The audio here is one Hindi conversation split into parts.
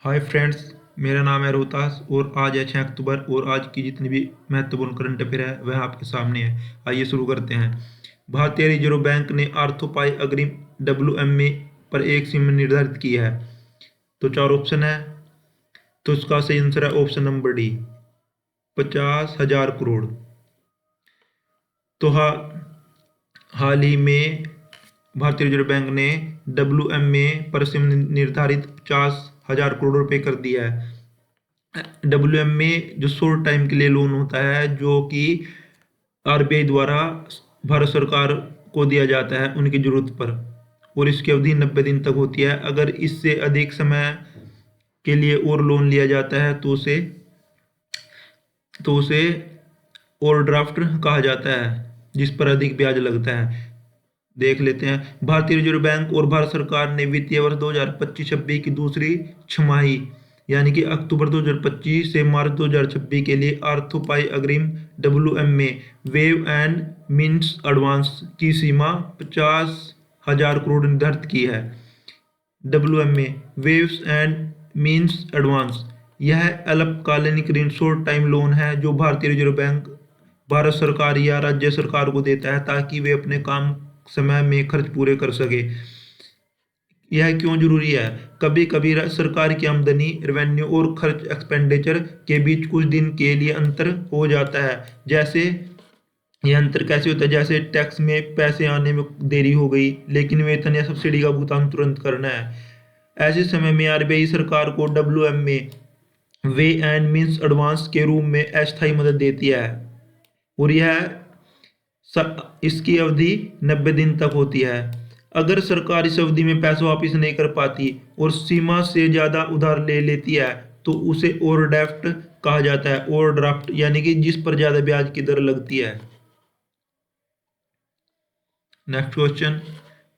Hi friends. मेरा नाम है रोहतास और आज है 6 अक्टूबर और आज की जितनी भी महत्वपूर्ण करंट अफेयर है वह आपके सामने है। आइए शुरू करते हैं। भारतीय रिजर्व बैंक ने आर्थोपाई अग्रिम WMA पर एक सीमा निर्धारित की है। तो चार ऑप्शन है, तो इसका सही आंसर है ऑप्शन नंबर डी, 50,000 करोड़। तो हाल ही में भारतीय रिजर्व बैंक ने WMA पर सीमा निर्धारित 50,000 करोड़ रुपए कर दिया है। WMA जो शॉर्ट टाइम के लिए लोन होता है, जो कि RBI द्वारा भारत सरकार को दिया जाता है उनकी जरूरत पर, और इसकी अवधि 90 दिन तक होती है। अगर इससे अधिक समय के लिए और लोन लिया जाता है तो उसे ओवरड्राफ्ट कहा जाता है, जिस पर अधिक ब्याज लगता है। देख लेते हैं। भारतीय रिजर्व बैंक और भारत सरकार ने वित्तीय वर्ष 2025-26 की दूसरी छमाही यानी कि अक्टूबर 2025 से मार्च 2026 के लिए आर्थोपाई अग्रिम WMA wave and means advance की सीमा 50,000 करोड़ निर्धारित की है। WMA waves and means advance यह अल्पकालिक ऋण शॉर्ट टाइम लोन है जो भारतीय रिजर्व बैंक भारत सरकार या राज्य सरकार को देता है ताकि वे अपने काम समय में खर्च पूरे कर सके। यह क्यों जरूरी है? कभी कभी सरकार की आमदनी रेवेन्यू और खर्च एक्सपेंडिचर के बीच कुछ दिन के लिए अंतर हो जाता है। जैसे यह अंतर कैसे होता है? जैसे टैक्स में पैसे आने में देरी हो गई लेकिन वेतन या सब्सिडी का भुगतान तुरंत करना है। ऐसे समय में RBI सरकार को WMA way and means advance के रूप में अस्थायी मदद देती है, और इसकी अवधि 90 दिन तक होती है। अगर सरकार इस अवधि में पैसा वापस नहीं कर पाती और सीमा से ज़्यादा उधार ले लेती है तो उसे ओवरड्राफ्ट कहा जाता है। ओवरड्राफ्ट यानी कि जिस पर ज़्यादा ब्याज की दर लगती है। Next question.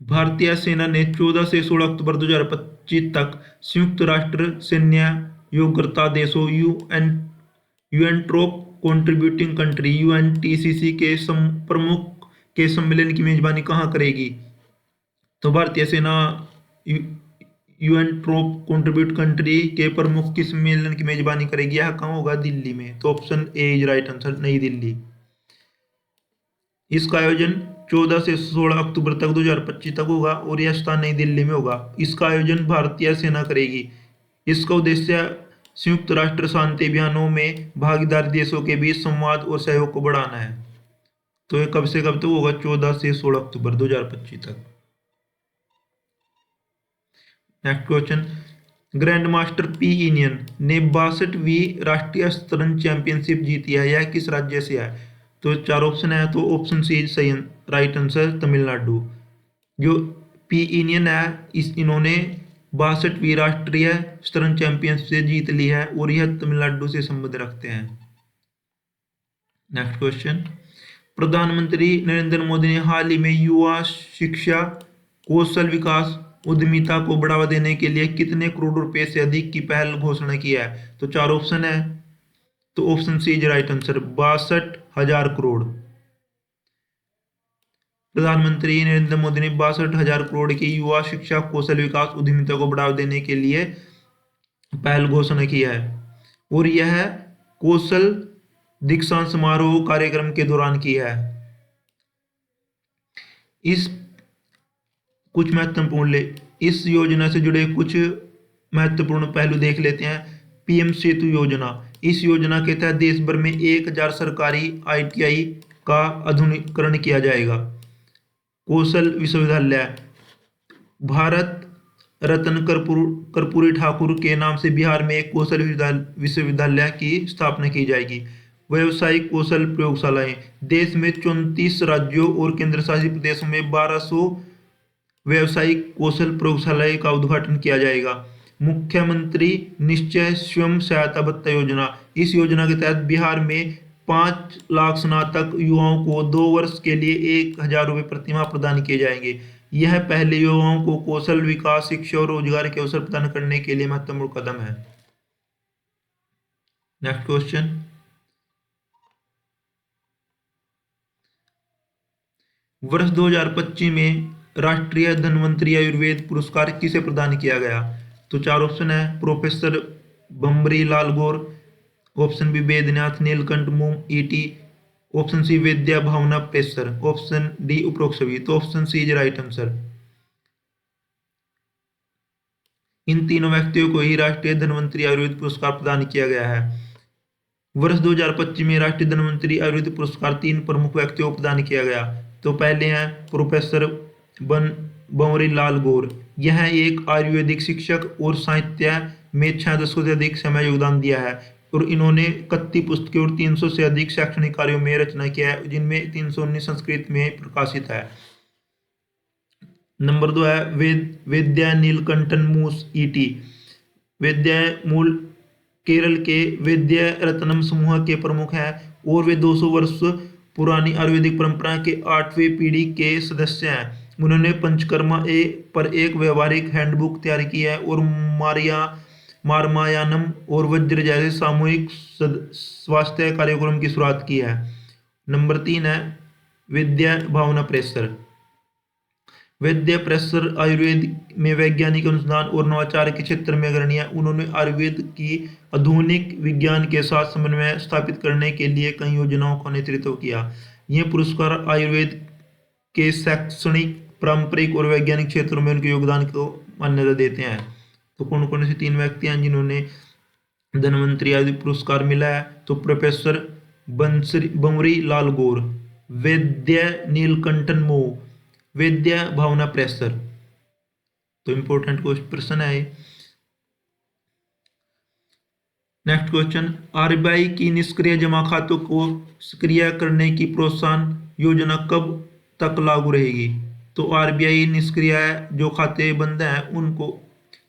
भारतीय सेना ने 14 से 16 अक्टूबर 2025 तक संयुक्त राष्ट्र सैन्य योग्यता देशों यूएन ट्रोप कंट्रीब्यूटिंग कंट्री UNTCC के प्रमुख के सम्मेलन की मेजबानी कहाँ करेगी? तो भारतीय सेना UN ट्रोप कंट्रीब्यूट कंट्री के प्रमुख के सम्मेलन की मेजबानी करेगी। यह कहाँ होगा? दिल्ली में। तो option A is right answer, नई दिल्ली। इसका आयोजन 14 से 16 अक्टूबर तक 2025 तक होगा और यह स्थान नई दिल्ली में होगा। इसका आयोजन भारतीय सेना करेगी। इसका उद्देश्य संयुक्त राष्ट्र शांति अभियानों में भागीदार देशों के बीच संवाद और सहयोग को बढ़ाना है। तो ये कब से कब तक होगा? 14 से 16 अक्टूबर 2025 तक। Next question. Grand master P Inian ने 62वीं राष्ट्रीय शतरंज चैंपियनशिप जीती है। यह किस राज्य से है? तो चार ऑप्शन है, तो ऑप्शन सी सही राइट आंसर, तमिलनाडु। जो P Inian है इन्होंने 62वीं राष्ट्रीय शतरंज चैंपियनशिप से जीत ली है और यह तमिलनाडु से संबंध रखते हैं। Next question. प्रधानमंत्री नरेंद्र मोदी ने हाल ही में युवा शिक्षा, कौशल विकास, उद्यमिता को बढ़ावा देने के लिए कितने करोड़ रुपए से अधिक की पहल घोषणा की है? तो चार ऑप्शन है, तो option C is right answer, 62,000 crore. प्रधानमंत्री नरेंद्र मोदी ने 62,000 करोड़ की युवा शिक्षा, कौशल विकास, उद्यमिता को बढ़ावा देने के लिए पहल घोषणा की है, और यह कौशल दीक्षांत समारोह कार्यक्रम के दौरान की है। इस कुछ महत्वपूर्ण इस योजना से जुड़े कुछ महत्वपूर्ण पहलू देख लेते हैं। PM सेतु योजना। इस योजना के तहत देश भर में 1,000 सरकारी ITI का आधुनिकीकरण किया जाएगा। कौशल विश्वविद्यालय। भारत रत्न कर्पूरी ठाकुर के नाम से बिहार में एक कौशल विश्वविद्यालय की स्थापना की जाएगी। व्यावसायिक कौशल प्रयोगशालाएं। देश में 34 राज्यों और केंद्र शासित प्रदेशों में 1200 व्यावसायिक कौशल प्रयोगशालाएं का उद्घाटन किया जाएगा। मुख्यमंत्री निश्चय स्वयं सहायता भत्ता योजना। इस योजना के तहत बिहार में 5 लाख स्नातक युवाओं को 2 वर्ष के लिए 1,000 रुपये प्रति माह प्रदान किए जाएंगे। यह पहले युवाओं को कौशल विकास, शिक्षा और रोजगार के अवसर प्रदान करने के लिए महत्वपूर्ण कदम है। Next question. वर्ष 2025 में राष्ट्रीय धन्वंतरी आयुर्वेद पुरस्कार किसे प्रदान किया गया? तो चार ऑप्शन है professor Bambari Lal Gaur, option B Vednath Neelkanth मुम ईटी, ऑप्शन सी विद्या भावना पेसर, ऑप्शन डी उपरोक्त सभी। तो option C is right answer. इन तीनों व्यक्तियों को ही राष्ट्रीय धन्वंतरी आयुर्वेद पुरस्कार प्रदान किया गया है। वर्ष 2025 में राष्ट्रीय धन्वंतरी आयुर्वेद पुरस्कार तीन प्रमुख व्यक्तियों को प्रदान किया गया। तो पहले हैं प्रोफेसर बन बंवरी लाल गौर। यह एक आयुर्वेदिक शिक्षक और साहित्य में 6 दशकों से अधिक समय योगदान दिया है और इन्होंने 31 पुस्तकें और 300 से अधिक शैक्षणिक कार्यों में रचना किया है, जिनमें 319 संस्कृत में प्रकाशित है। नंबर 2 है वेद्या नीलकंठन मूस ईटी। वेद्या मूल केरल के वैद्य रत्नम समूह के प्रमुख हैं और वे 200 वर्ष पुरानी आयुर्वेदिक परंपरा के 8वीं पीढ़ी के सदस्य हैं। उन्होंने पंचकर्मा पर एक व्यवहारिक हैंडबुक तैयार की है और मारमायानम और वज्र जैसे सामूहिक स्वास्थ्य कार्यक्रम की शुरुआत की है। नंबर 3 है विद्या भावना प्रेसर। वैद्य प्रेसर आयुर्वेद में वैज्ञानिक अनुसंधान और नवाचार के क्षेत्र में अग्रणी है। उन्होंने आयुर्वेद की आधुनिक विज्ञान के साथ समन्वय स्थापित करने के लिए कई योजनाओं का नेतृत्व किया। यह पुरस्कार आयुर्वेद के शैक्षणिक, पारंपरिक और वैज्ञानिक क्षेत्रों में उनके योगदान को मान्यता देते हैं। तो कौन कौन से तीन व्यक्ति हैं जिन्होंने धन्वंतरी आयुर्वेद पुरस्कार मिला है? तो प्रोफेसर बंवरी लाल गौर, वैद्य नीलकंठन मो, वैद्य भावना प्रेसर। तो इंपॉर्टेंट प्रश्न है। नेक्स्ट क्वेश्चन, आरबीआई की निष्क्रिय जमा खातों को सक्रिय करने की प्रोत्साहन योजना कब तक लागू रहेगी? तो आरबीआई निष्क्रिय जो खाते बंद हैं उनको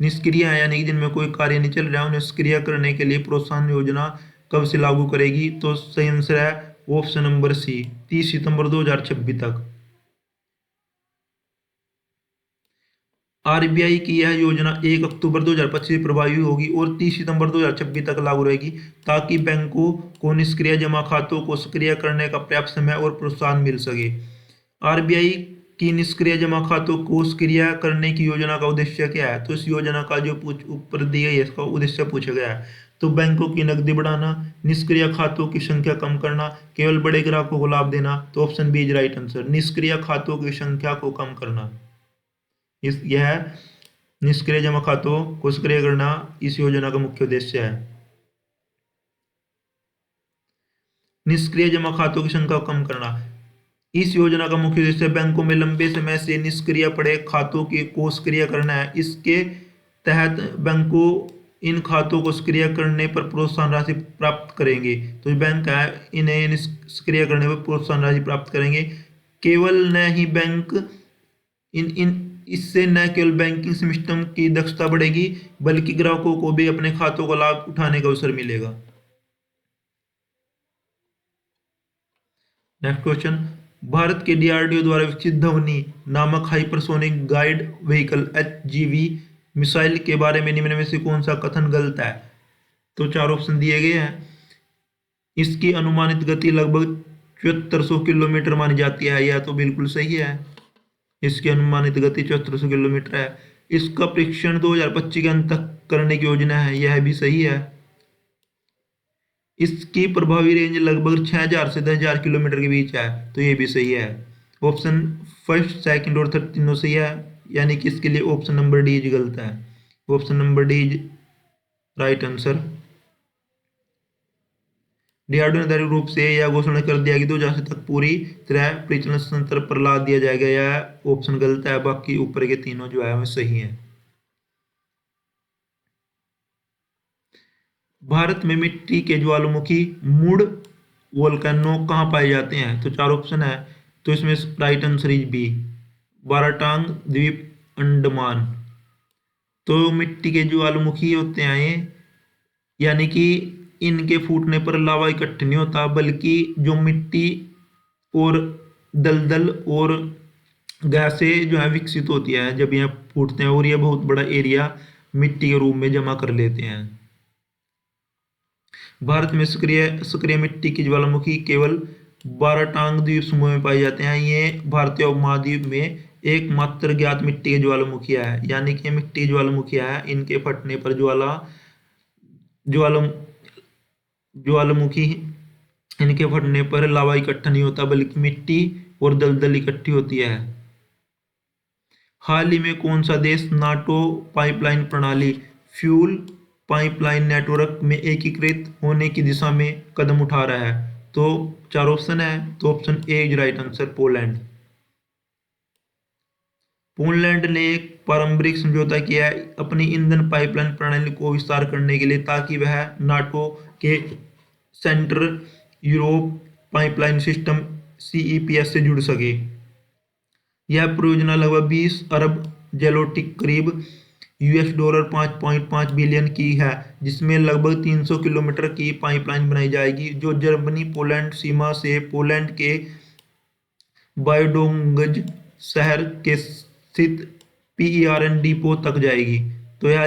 निष्क्रिय है यानी कि जिनमें कोई कार्य नहीं चल रहा है उन्हें सक्रिय करने के लिए प्रोत्साहन योजना कब से लागू करेगी? तो सही आंसर है ऑप्शन नंबर सी, 30 सितंबर 2026 तक। आरबीआई की यह योजना 1 अक्टूबर 2025 प्रभावी होगी और 30 सितंबर 2026 तक लागू रहेगी ताकि बैंकों को निष्क्रिय जमा खातों को सक्रिय करने का पर्याप्त समय और प्रोत्साहन मिल सके। आरबीआई की निष्क्रिय जमा खातों को सक्रिय करने की योजना का उद्देश्य क्या है? तो इस योजना का जो ऊपर दिया है इसका उद्देश्य पूछा गया है। तो बैंकों की नकदी बढ़ाना, निष्क्रिय खातों की संख्या कम करना, केवल बड़े ग्राहकों को लाभ देना। तो option B is right answer, निष्क्रिय खातों की संख्या को कम करना। यह निष्क्रिय जमा खातों को सक्रिय करना इस योजना का मुख्य उद्देश्य है। निष्क्रिय जमा खातों की संख्या को कम करना इस योजना का मुख्य उद्देश्य बैंकों में लंबे समय से निष्क्रिय पड़े खातों को सक्रिय करना है। इसके तहत बैंकों इन खातों को सक्रिय करने पर प्रोत्साहन राशि प्राप्त करेंगे। तो बैंक है इन्हें सक्रिय करने पर प्रोत्साहन राशि प्राप्त करेंगे। केवल न ही बैंक इससे न केवल बैंकिंग सिस्टम की दक्षता बढ़ेगी बल्कि ग्राहकों को भी अपने खातों का लाभ उठाने का अवसर मिलेगा। नेक्स्ट क्वेश्चन, भारत के डीआरडीओ द्वारा विकसित ध्वनि नामक hypersonic guide vehicle HGV missile के बारे में निम्न में से कौन सा कथन गलत है? तो चार ऑप्शन दिए गए हैं। इसकी अनुमानित गति लगभग 7400 किलोमीटर मानी जाती है, यह तो बिल्कुल सही है। इसकी अनुमानित गति 7400 किलोमीटर है। इसका परीक्षण 2025 के अंत तक करने की योजना है, यह भी सही है। इसकी प्रभावी रेंज लगभग 6000 से 10000 किलोमीटर के बीच है, तो ये भी सही है। ऑप्शन फर्स्ट, सेकंड और थर्ड तीनों सही है, यानी कि इसके लिए ऑप्शन नंबर डी इज गलत है। Option number D is right answer. DRDO ने आधिकारिक रूप से यह घोषणा कर दिया कि 2080 तक पूरी तरह परिचालन तंत्र पर ला दिया जाएगा, यह ऑप्शन गलत है। बाकी ऊपर के तीनों जो है वो सही है। भारत में मिट्टी के ज्वालामुखी मूड वोल्केनो कहाँ पाए जाते हैं? तो चार ऑप्शन है, तो इसमें right answer is B, Baratang द्वीप, अंडमान। तो मिट्टी के ज्वालामुखी होते हैं ये, यानी कि इनके फूटने पर लावा इकट्ठा नहीं होता बल्कि जो मिट्टी और दलदल और गैसें जो है विकसित होती है जब यह फूटते हैं और यह बहुत बड़ा एरिया मिट्टी के रूप में जमा कर लेते हैं। भारत में सक्रिय मिट्टी की ज्वालामुखी केवल बाराटांग द्वीप समूह में पाए जाते हैं। ये भारतीय उपमहाद्वीप में एकमात्र ज्ञात मिट्टी के ज्वालामुखी है, यानी कि मिट्टी ज्वालामुखी है, इनके फटने पर ज्वाला ज्वालामुखी इनके फटने पर लावा इकट्ठा नहीं होता बल्कि मिट्टी और दलदल इकट्ठी होती है। हाल ही में कौन सा देश नाटो पाइपलाइन प्रणाली फ्यूल पाइपलाइन नेटवर्क में एकीकृत होने की दिशा में कदम उठा रहा है? तो 4 ऑप्शन है, तो option A is right answer, Poland. Poland ने एक पारंपरिक समझौता किया है अपनी ईंधन पाइपलाइन प्रणाली को विस्तार करने के लिए, ताकि वह नाटो के सेंट्रल यूरोप पाइपलाइन सिस्टम सीईपीएस से जुड़ सके। यह परियोजना लगभग 20 अरब जेलोटी करीब $5.5 बिलियन की है, जिसमें लगभग 300 किलोमीटर की पाइपलाइन बनाई जाएगी जो जर्मनी पोलैंड सीमा से पोलैंड के बायोडोंगज शहर के स्थित पीईआरएन डिपो तक जाएगी। तो यह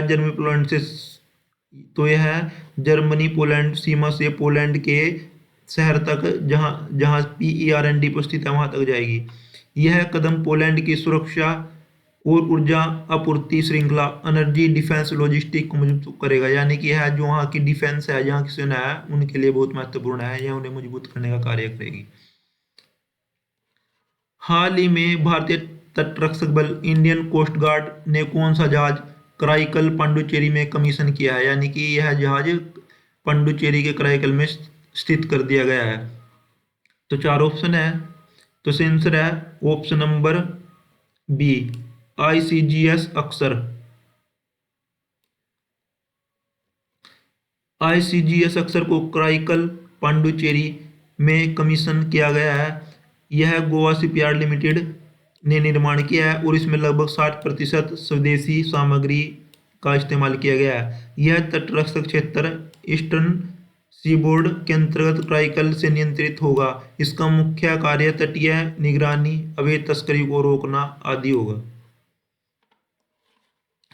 जर्मनी पोलैंड सीमा से पोलैंड के शहर तक जहां जहां पीईआरएन डिपो स्थित है वहां तक जाएगी। यह कदम पोलैंड की सुरक्षा और ऊर्जा आपूर्ति श्रृंखला एनर्जी डिफेंस लॉजिस्टिक को मजबूत करेगा, यानी कि यह जो वहाँ की डिफेंस है, जहाँ की सेना है, उनके लिए बहुत महत्वपूर्ण है, यह उन्हें मजबूत करने का कार्य करेगी। हाल ही में भारतीय तटरक्षक बल इंडियन कोस्ट गार्ड ने कौन सा जहाज कराईकल पांडुचेरी में कमीशन किया है, यानी कि यह जहाज पांडुचेरी के कराईकल में स्थित कर दिया गया है। तो 4 ऑप्शन है, तो आंसर है ऑप्शन नंबर बी आईसीजीएस अक्सर। आईसीजीएस अक्सर को कराईकल पांडुचेरी में कमीशन किया गया है। यह गोवा शिपयार्ड लिमिटेड ने निर्माण किया है और इसमें लगभग 60% स्वदेशी सामग्री का इस्तेमाल किया गया है। यह तटरक्षक क्षेत्र ईस्टर्न सीबोर्ड के अंतर्गत कराईकल से नियंत्रित होगा। इसका मुख्य कार्य तटीय निगरानी, अवैध तस्करी को रोकना आदि होगा।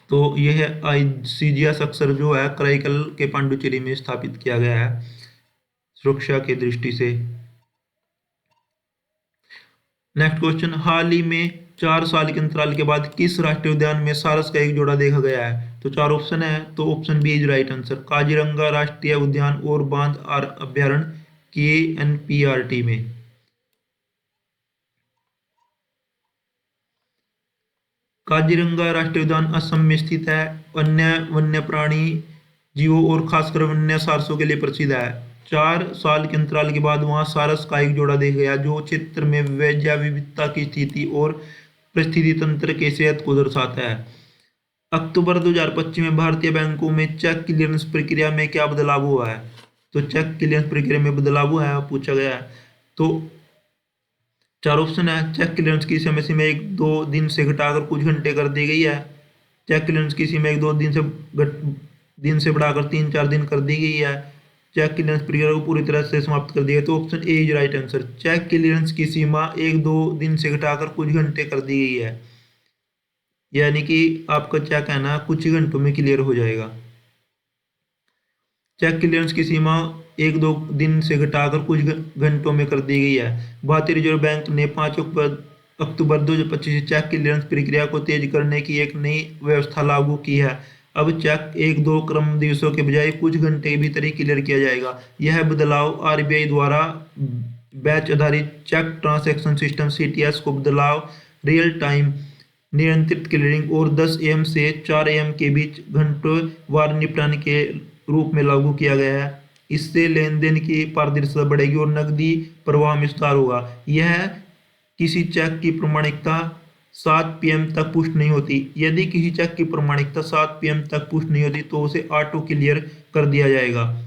तो यह आईसीजीएस अक्सर जो है कराईकल के पांडुचेरी में स्थापित किया गया है सुरक्षा की दृष्टि से। नेक्स्ट क्वेश्चन, हाल ही में 4 साल के अंतराल के बाद किस राष्ट्रीय उद्यान में सारस का एक जोड़ा देखा गया है? तो 4 ऑप्शन है, तो option B is right answer, Kaziranga राष्ट्रीय उद्यान और बांध अभ्यारण्य KNPRT में। काजीरंगा राष्ट्रीय उद्यान असम में स्थित है। वन्य प्राणी जीवों और खासकर वन्य सारसों के लिए प्रसिद्ध है। 4 साल के अंतराल के बाद वहां सारस का एक जोड़ा देखा गया जो क्षेत्र में जैव विविधता की स्थिति और परिस्थिति तंत्र के सेहत को दर्शाता है। अक्टूबर 2025 में भारतीय बैंकों में चेक क्लियरेंस प्रक्रिया में क्या बदलाव हुआ है? तो चेक क्लियरेंस प्रक्रिया में बदलाव हुआ है पूछा गया है। तो 4 ऑप्शन है, चेक क्लियरेंस की समय सीमा 1-2 दिन से घटाकर कुछ घंटे कर दी गई है। चेक क्लियरेंस की सीमा 1-2 दिन से बढ़ाकर 3-4 दिन कर दी गई है। चेक क्लियरेंस प्रक्रिया को पूरी तरह से समाप्त कर दिया। तो option A is right answer, cheque clearance की सीमा 1-2 दिन से घटाकर कुछ घंटे कर दी गई है, यानी कि आपका चेक है ना कुछ ही घंटों में क्लियर हो जाएगा। चेक क्लियरेंस की सीमा 1-2 दिन से घटाकर कुछ घंटों में कर दी गई है। भारतीय रिजर्व बैंक ने 5 अक्टूबर 2025 से चेक क्लियरेंस प्रक्रिया को तेज करने की एक नई व्यवस्था लागू की है। अब चेक 1-2 क्रम दिवसों के बजाय कुछ घंटे के भीतर ही क्लियर किया जाएगा। यह बदलाव आरबीआई द्वारा बैच आधारित चेक ट्रांसैक्शन सिस्टम CTS को बदलाव रियल टाइम नियंत्रित क्लियरिंग और 10 AM से 4 AM के बीच घंटों वार निपटान के रूप में लागू किया गया है। इससे लेन देन की पारदर्शिता बढ़ेगी और नकदी प्रवाह में सुधार होगा। यह किसी चेक की प्रमाणिकता 7 PM तक पुष्ट नहीं होती। यदि किसी चेक की प्रमाणिकता 7 PM तक पुष्ट नहीं होती तो उसे ऑटो क्लियर कर दिया जाएगा।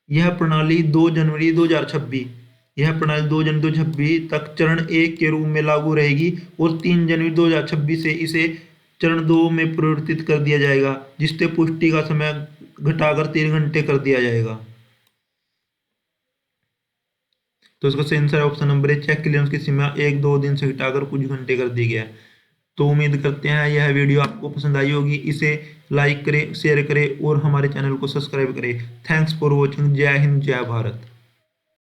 यह प्रणाली 2 जनवरी 2026 तक चरण 1 के रूप में लागू रहेगी और 3 जनवरी 2026 से इसे चरण 2 में परिवर्तित कर दिया जाएगा, जिससे पुष्टि का समय घटाकर 3 घंटे कर दिया जाएगा। तो इसका सही आंसर ऑप्शन नंबर है, चेक क्लियरेंस की सीमा 1-2 दिन से घटाकर कुछ घंटे कर दी गया। तो उम्मीद करते हैं यह वीडियो आपको पसंद आई होगी। इसे लाइक करें, शेयर करें और हमारे चैनल को सब्सक्राइब करें। Thanks for watching. जय हिंद, जय भारत।